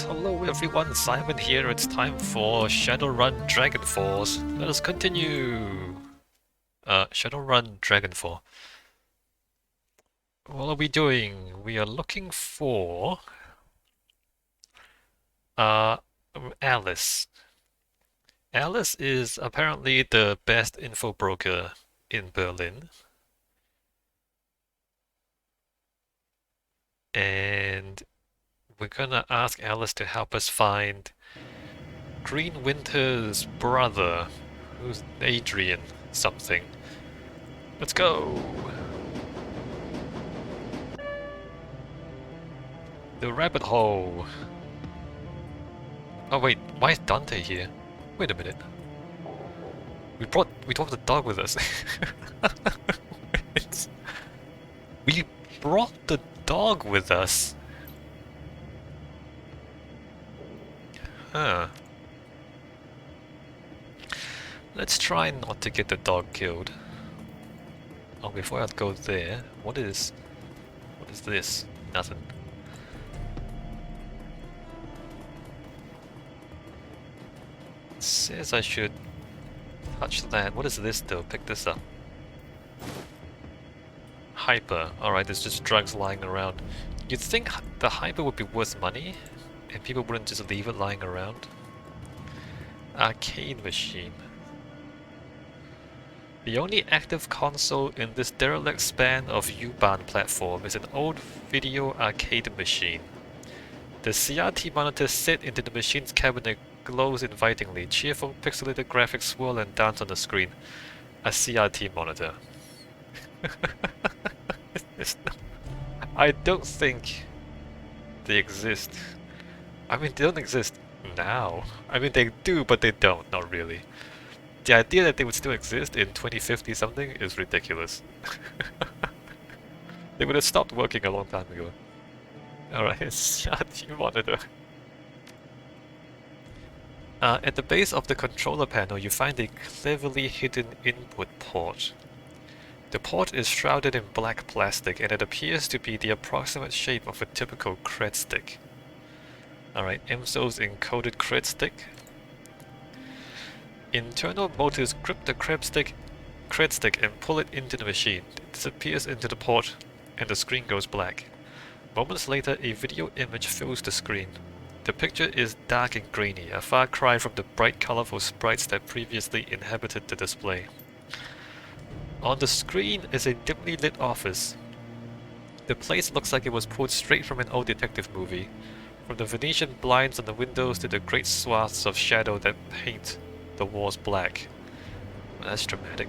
Hello everyone, Simon here. It's time for Shadowrun Dragonfalls. Let us continue. Shadowrun Dragonfall. What are we doing? We are looking for uh Alice. Alice is apparently the best info broker in Berlin. And we're gonna ask Alice to help us find Green Winter's brother, who's Adrian something. Let's go! The rabbit hole! Oh wait, why is Dante here? Wait a minute. We brought the dog with us. We brought the dog with us. Huh. Let's try not to get the dog killed. Oh, before I go there, what is this? Nothing. It says I should touch that. What is this though? Pick this up. Hyper. Alright, there's just drugs lying around. You'd think the hyper would be worth money, and people wouldn't just leave it lying around. Arcade machine. The only active console in this derelict span of U-Bahn platform is an old video arcade machine. The CRT monitor set into the machine's cabinet glows invitingly. Cheerful pixelated graphics swirl and dance on the screen. A CRT monitor. I don't think they exist. I mean, they don't exist now. I mean, they do, but they don't. Not really. The idea that they would still exist in 2050 something is ridiculous. They would have stopped working a long time ago. Alright, CRT monitor. At the base of the controller panel, you find a cleverly hidden input port. The port is shrouded in black plastic, and it appears to be the approximate shape of a typical cred stick. Alright, EMSO's encoded cred stick. Internal motors grip the cred stick and pull it into the machine. It disappears into the port, and the screen goes black. Moments later, a video image fills the screen. The picture is dark and grainy, a far cry from the bright, colorful sprites that previously inhabited the display. On the screen is a dimly lit office. The place looks like it was pulled straight from an old detective movie, from the Venetian blinds on the windows to the great swaths of shadow that paint the walls black. That's dramatic.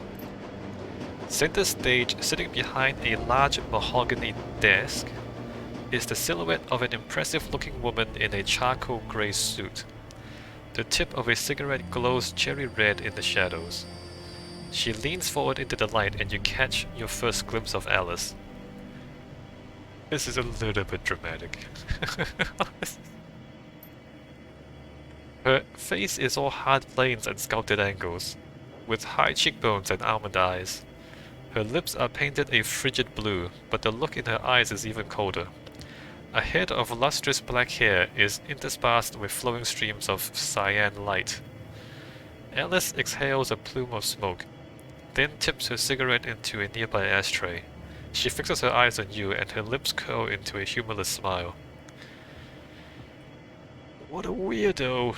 Center stage, sitting behind a large mahogany desk, is the silhouette of an impressive-looking woman in a charcoal grey suit. The tip of a cigarette glows cherry red in the shadows. She leans forward into the light and you catch your first glimpse of Alice. This is a little bit dramatic. Her face is all hard planes and sculpted angles, with high cheekbones and almond eyes. Her lips are painted a frigid blue, but the look in her eyes is even colder. A head of lustrous black hair is interspersed with flowing streams of cyan light. Alice exhales a plume of smoke, then tips her cigarette into a nearby ashtray. She fixes her eyes on you and her lips curl into a humorless smile. What a weirdo!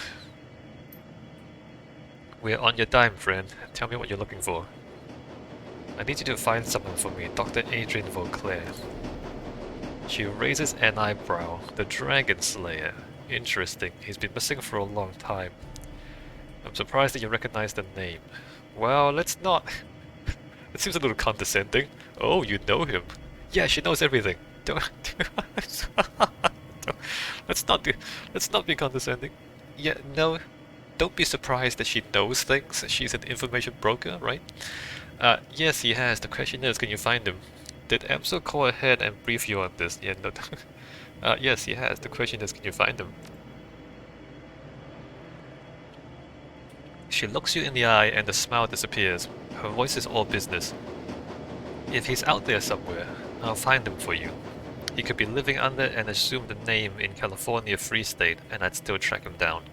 We're on your dime, friend. Tell me what you're looking for. I need you to find someone for me, Dr. Adrian Vauclair. She raises an eyebrow. The Dragon Slayer. Interesting. He's been missing for a long time. I'm surprised that you recognize the name. Well, let's not... It seems a little condescending. Oh, you know him. Yeah, she knows everything. Let's not be condescending. Yeah, no. Don't be surprised that she knows things. She's an information broker, right? Yes, he has. The question is, can you find him? Did EMSO call ahead and brief you on this? Yeah, no. Yes, he has. The question is, can you find him? She looks you in the eye and the smile disappears. Her voice is all business. If he's out there somewhere, I'll find him for you. He could be living under an assumed name in California Free State, and I'd still track him down.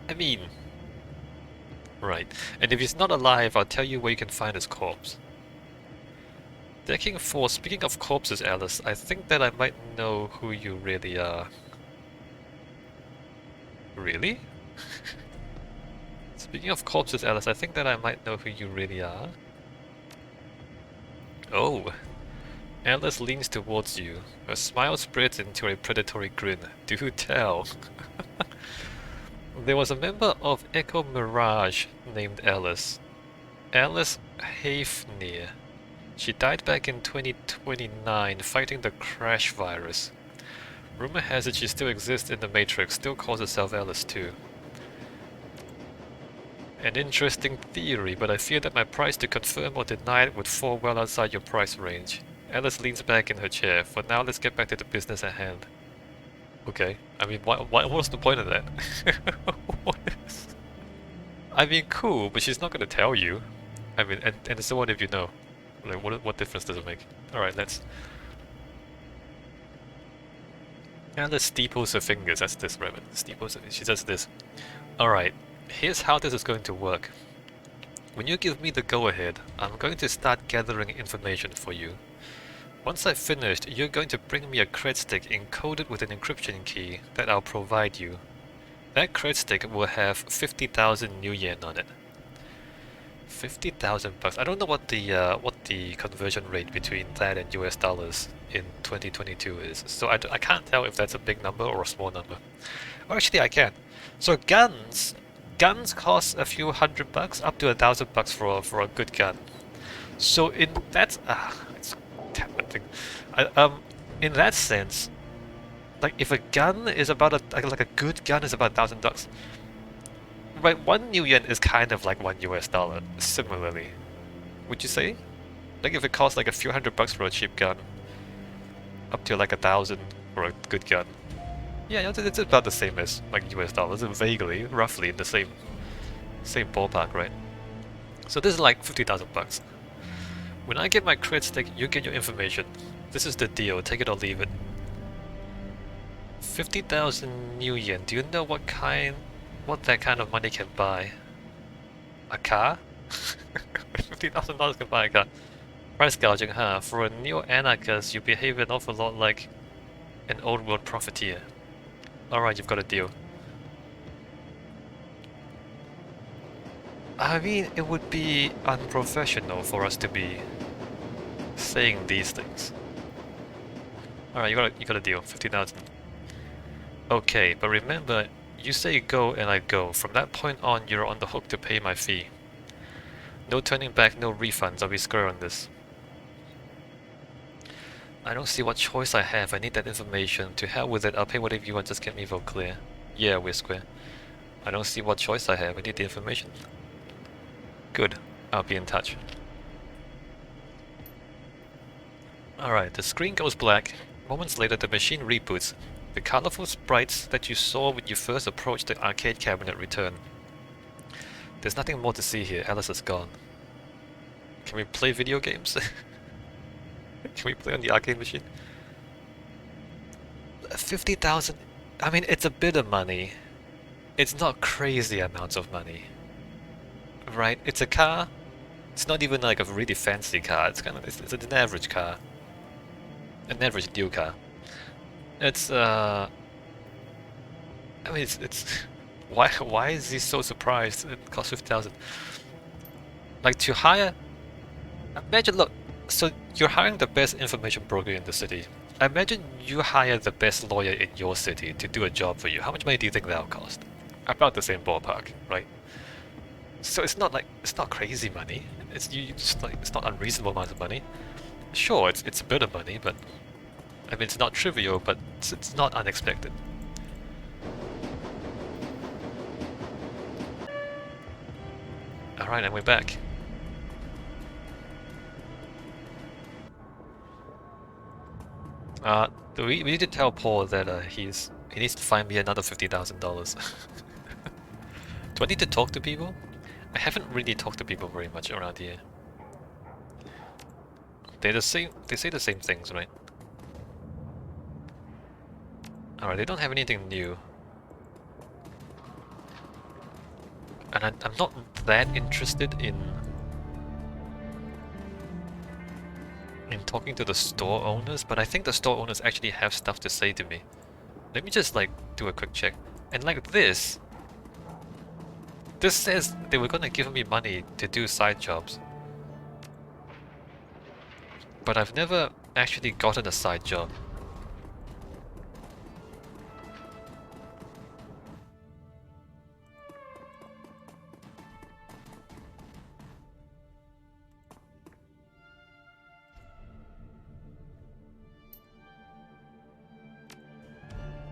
I mean... Right. And if he's not alive, I'll tell you where you can find his corpse. Decking 4, speaking of corpses, Alice, I think that I might know who you really are. Really? Speaking of corpses, Alice, I think that I might know who you really are. Oh! Alice leans towards you. Her smile spreads into a predatory grin. Do tell! There was a member of Echo Mirage named Alice. Alice Hafnir. She died back in 2029 fighting the crash virus. Rumor has it she still exists in the Matrix, still calls herself Alice too. An interesting theory, but I fear that my price to confirm or deny it would fall well outside your price range. Alice leans back in her chair. For now, let's get back to the business at hand. Okay. I mean, what's the point of that? What is... I mean, cool, but she's not gonna tell you. I mean, and so what if you know? Like, what difference does it make? Alright, let's... Alice steeples her fingers. That's this, right? Steeples her... She does this. Alright. Here's how this is going to work. When you give me the go-ahead, I'm going to start gathering information for you. Once I've finished, you're going to bring me a cred stick encoded with an encryption key that I'll provide you. That cred stick will have 50,000 new yen on it. 50,000 bucks. I don't know what the conversion rate between that and US dollars in 2022 is, so I can't tell if that's a big number or a small number. Or actually, I can. So guns cost a few $100, up to $1,000 for a good gun. So in that it's tempting. In that sense, like if a gun is about like a good gun is about $1,000, right? 1 new yen is kind of like $1 US. Similarly, would you say? Like if it costs like a few $100 for a cheap gun, up to like 1,000 for a good gun. Yeah, it's about the same as like US dollars, vaguely, roughly in the same ballpark, right? So this is like 50,000 bucks. When I get my cred stick, you get your information. This is the deal, take it or leave it. 50,000 new yen. Do you know what that kind of money can buy? A car? $50,000 can buy a car. Price gouging, huh? For a neo-anarchist, you behave an awful lot like an old world profiteer. Alright, you've got a deal. I mean, it would be unprofessional for us to be saying these things. Alright, you got a deal. 50,000. Okay, but remember, you say go and I go. From that point on, you're on the hook to pay my fee. No turning back, no refunds. I'll be square on this. I don't see what choice I have. I need that information. To hell with it. I'll pay whatever you want. Just get me vote clear. Yeah, we're square. I don't see what choice I have. I need the information. Good. I'll be in touch. Alright, the screen goes black. Moments later, the machine reboots. The colorful sprites that you saw when you first approached the arcade cabinet return. There's nothing more to see here. Alice is gone. Can we play video games? Can we play on the arcade machine? 50,000. I mean, it's a bit of money. It's not crazy amounts of money. Right? It's a car. It's not even like a really fancy car. It's kind of it's an average car. An average new car. It's I mean it's why is he so surprised? It costs 50,000. Like to hire. Imagine, look. So you're hiring the best information broker in the city. Imagine you hire the best lawyer in your city to do a job for you. How much money do you think that'll cost? About the same ballpark, right? So it's not crazy money. It's not unreasonable amount of money. Sure, it's a bit of money, but I mean it's not trivial, but it's not unexpected. All right, and we're back. We need to tell Paul that he needs to find me another $50,000. Do I need to talk to people? I haven't really talked to people very much around here. They're the same. They say the same things, right? Alright, they don't have anything new. And I'm not that interested in talking to the store owners, but I think the store owners actually have stuff to say to me. Let me just like do a quick check. And like this says they were gonna give me money to do side jobs. But I've never actually gotten a side job.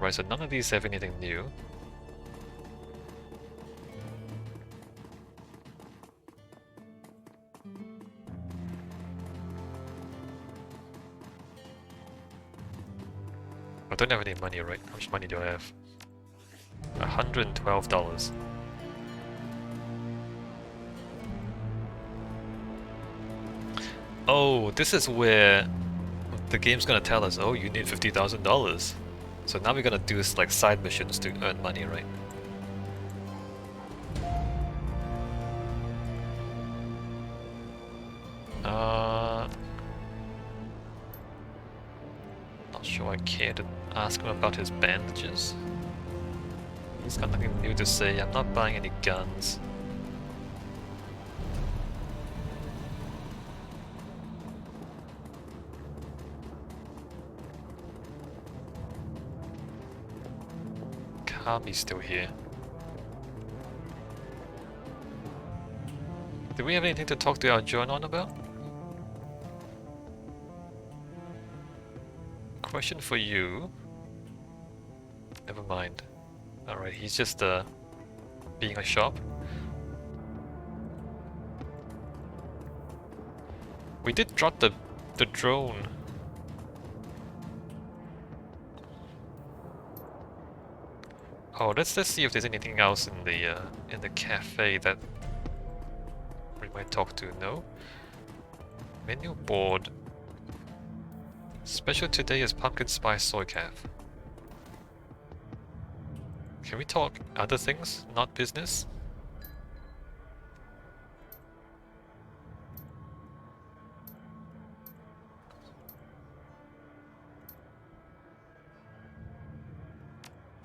Right, so none of these have anything new. I don't have any money, right? How much money do I have? $112. Oh, this is where the game's gonna tell us, oh, you need $50,000. So now we're gonna do like side missions to earn money, right? Not sure I care to ask him about his bandages. He's got nothing new to say. I'm not buying any guns. Kami's still here. Do we have anything to talk to our Jonon about? Question for you. Never mind. Alright, he's just being a shop. We did drop the drone. Oh, let's see if there's anything else in the cafe that we might talk to. No. Menu board. Special today is pumpkin spice soy calf. Can we talk other things, not business?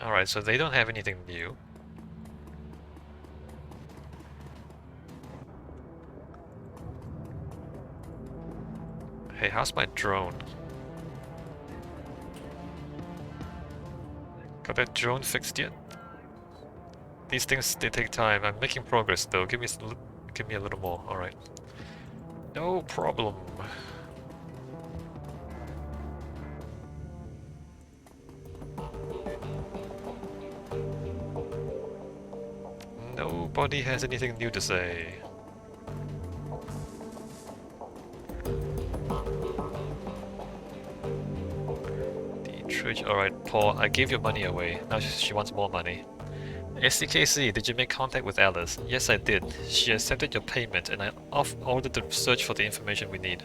Alright, so they don't have anything new. Hey, how's my drone? Got that drone fixed yet? These things, they take time. I'm making progress though. Give me a little more. Alright. No problem. Nobody has anything new to say. Dietrich, alright, Paul, I gave your money away. Now she wants more money. SCKC, did you make contact with Alice? Yes, I did. She accepted your payment and I ordered the search for the information we need.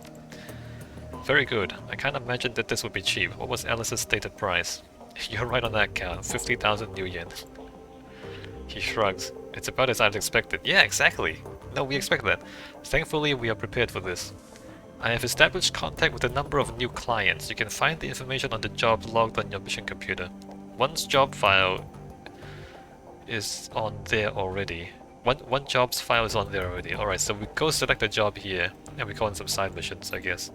Very good. I can't imagine that this would be cheap. What was Alice's stated price? You're right on that count. 50,000 new yen. He shrugs. It's about as I'd expected. Yeah, exactly. No, we expect that. Thankfully, we are prepared for this. I have established contact with a number of new clients. You can find the information on the jobs logged on your mission computer. One's job file is on there already. One job's file is on there already. Alright, so we go select a job here, and we go on some side missions, I guess.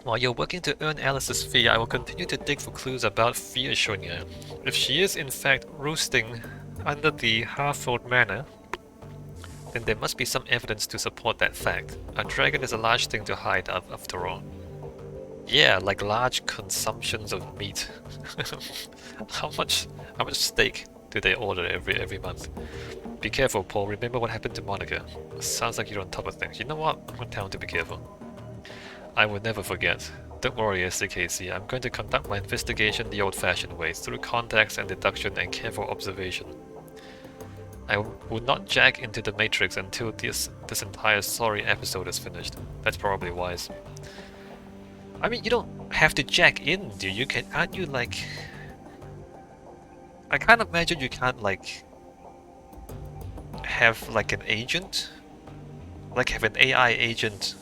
While you're working to earn Alice's fee, I will continue to dig for clues about Fia Shunya. If she is in fact roosting under the Harfold Manor, then there must be some evidence to support that fact. A dragon is a large thing to hide after all. Yeah, like large consumptions of meat. How much steak do they order every month? Be careful, Paul. Remember what happened to Monica. Sounds like you're on top of things. You know what? I'm gonna tell him to be careful. I will never forget. Don't worry, SCKC. I'm going to conduct my investigation the old-fashioned way, through contacts and deduction and careful observation. I will not jack into the Matrix until this entire sorry episode is finished. That's probably wise. I mean, you don't have to jack in, do you? Aren't you like... I can't imagine you can't like have like an agent, like have an AI agent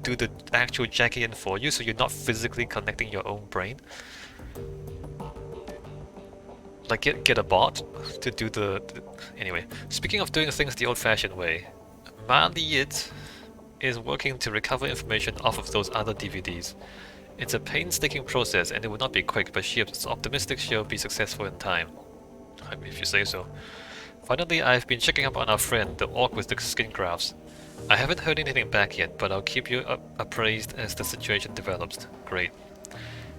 do the actual jacking in for you, so you're not physically connecting your own brain. Like get a bot to do Anyway, speaking of doing things the old-fashioned way, Maliet is working to recover information off of those other DVDs. It's a painstaking process and it will not be quick, but she is optimistic she'll be successful in time. I mean, if you say so. Finally, I've been checking up on our friend, the orc with the skin grafts. I haven't heard anything back yet, but I'll keep you appraised as the situation develops. Great.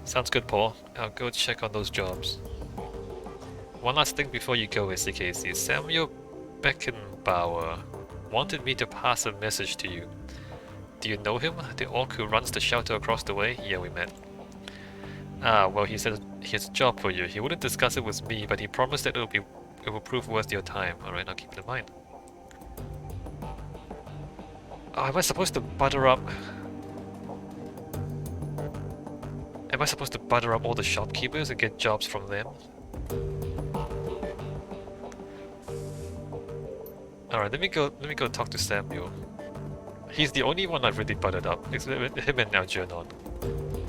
Sounds good, Paul. I'll go check on those jobs. One last thing before you go, SDKC. Samuel Beckenbauer wanted me to pass a message to you. Do you know him? The orc who runs the shelter across the way? Yeah, we met. Ah, well, he said he has a job for you. He wouldn't discuss it with me, but he promised that it will prove worth your time. Alright, I'll keep it in mind. Oh, am I supposed to butter up... Am I supposed to butter up all the shopkeepers and get jobs from them? Alright, let me go talk to Samuel. He's the only one I've really buttered up. It's him and Algernon.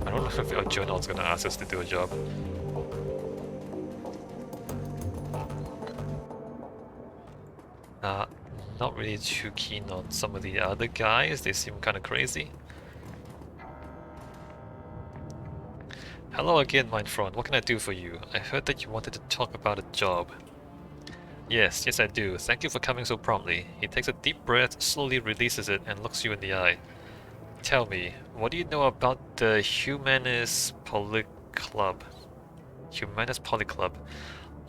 I don't know if Algernon's gonna ask us to do a job. Not really too keen on some of the other guys, they seem kinda crazy. Hello again, Mindfront. What can I do for you? I heard that you wanted to talk about a job. Yes I do. Thank you for coming so promptly. He takes a deep breath, slowly releases it, and looks you in the eye. Tell me, what do you know about the Humanist Polyclub? Humanist Polyclub?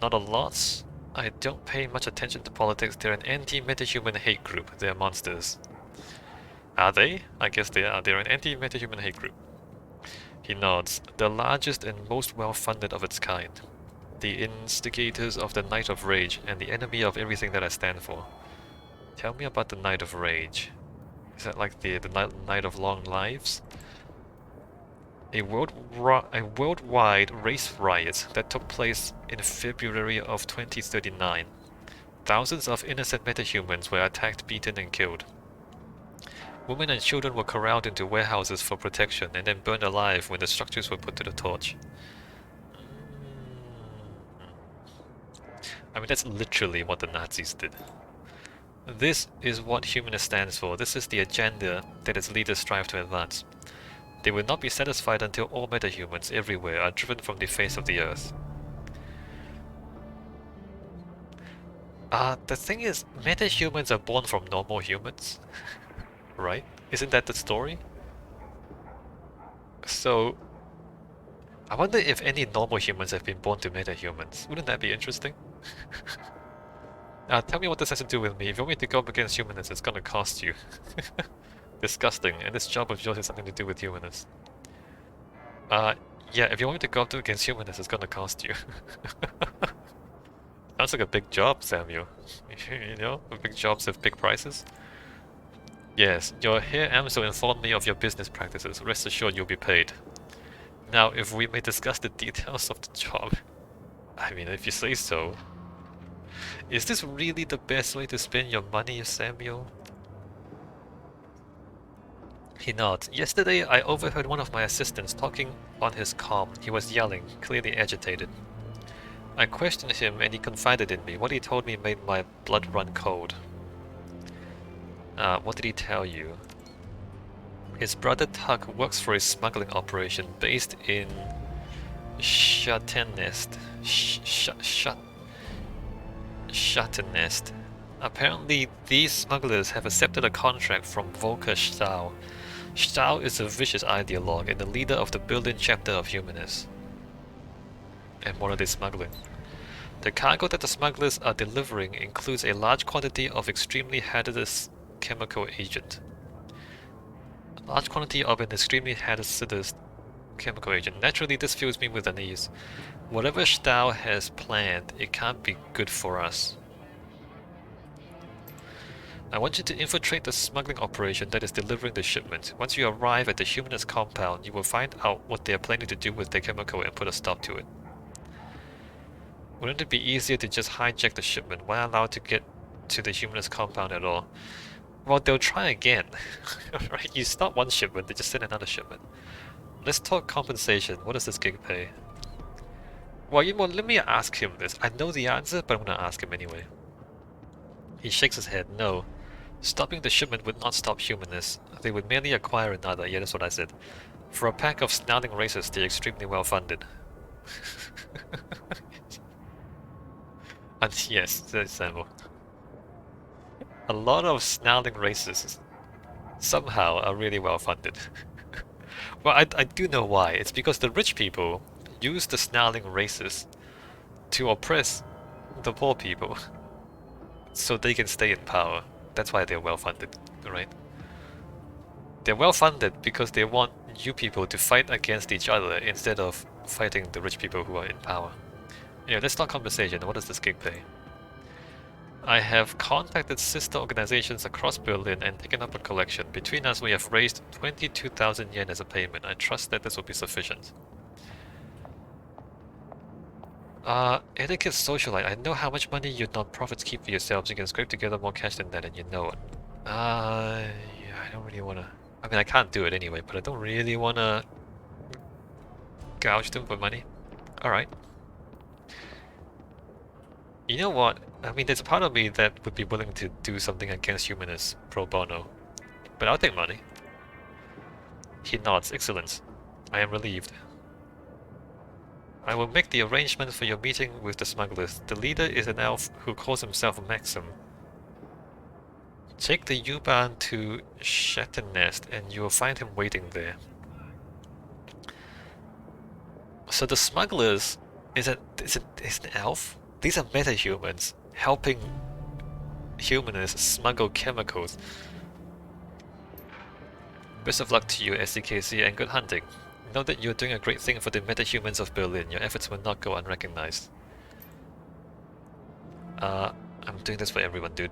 Not a lot. I don't pay much attention to politics. They're an anti-metahuman hate group. They're monsters. Are they? I guess they are. They're an anti-metahuman hate group. He nods. The largest and most well-funded of its kind. The instigators of the Night of Rage, and the enemy of everything that I stand for. Tell me about the Night of Rage. Is that like the Night of Long Lives? A worldwide race riot that took place in February of 2039. Thousands of innocent metahumans were attacked, beaten, and killed. Women and children were corralled into warehouses for protection and then burned alive when the structures were put to the torch. I mean, that's literally what the Nazis did. This is what Humanist stands for. This is the agenda that its leaders strive to advance. They will not be satisfied until all metahumans everywhere are driven from the face of the earth. The thing is, metahumans are born from normal humans, right? Isn't that the story? So, I wonder if any normal humans have been born to metahumans. Wouldn't that be interesting? Tell me what this has to do with me. If you want me to go up against humanists, it's gonna cost you. Disgusting, and this job of yours has something to do with humanists. Yeah, if you want me to go up against humanists, it's gonna cost you. Sounds like a big job, Samuel. You know, big jobs have big prices. Yes, your Herr Amso informed me of your business practices. Rest assured you'll be paid. Now, if we may discuss the details of the job... I mean, if you say so. Is this really the best way to spend your money, Samuel? He nods. Yesterday, I overheard one of my assistants talking on his comm. He was yelling, clearly agitated. I questioned him and he confided in me. What he told me made my blood run cold. What did he tell you? His brother Tuck works for a smuggling operation based in Shattenest. Shattenest. Apparently, these smugglers have accepted a contract from Volker Stahl. Stahl is a vicious ideologue and the leader of the Berlin chapter of Humanists. And what are they smuggling? The cargo that the smugglers are delivering includes a large quantity of extremely hazardous chemical agent. A large quantity of an extremely hazardous chemical agent. Naturally, this fills me with unease. Whatever Stahl has planned, it can't be good for us. I want you to infiltrate the smuggling operation that is delivering the shipment. Once you arrive at the humanist compound, you will find out what they are planning to do with their chemical and put a stop to it. Wouldn't it be easier to just hijack the shipment? Why allow it to get to the humanist compound at all? Well, they'll try again. Right? You stop one shipment, they just send another shipment. Let's talk compensation. What does this gig pay? Well, you know, let me ask him this. I know the answer, but I'm gonna ask him anyway. He shakes his head. No. Stopping the shipment would not stop humanists. They would merely acquire another. Yeah, that's what I said. For a pack of snarling racists, they're extremely well funded. And yes, says Samuel. A lot of snarling racists somehow are really well funded. Well, I do know why. It's because the rich people use the snarling racists to oppress the poor people so they can stay in power. That's why they're well funded, right? They're well funded because they want you people to fight against each other instead of fighting the rich people who are in power. Anyway, let's talk compensation. What does this gig pay? I have contacted sister organizations across Berlin and taken up a collection. Between us, we have raised 22,000 yen as a payment. I trust that this will be sufficient. Etiquette socialite. I know how much money your non-profits keep for yourselves. You can scrape together more cash than that, and you know it. Yeah, I don't really wanna... I mean, I can't do it anyway, but I don't really wanna gouge them for money. Alright. You know what? I mean, there's a part of me that would be willing to do something against humanists pro bono. But I'll take money. He nods. Excellent. I am relieved. I will make the arrangement for your meeting with the smugglers. The leader is an elf who calls himself Maxim. Take the U-Bahn to Shatternest and you will find him waiting there. So the smugglers is an elf? These are metahumans helping humanists smuggle chemicals. Best of luck to you, SDKC, and good hunting. Know that you're doing a great thing for the metahumans of Berlin. Your efforts will not go unrecognized. I'm doing this for everyone, dude.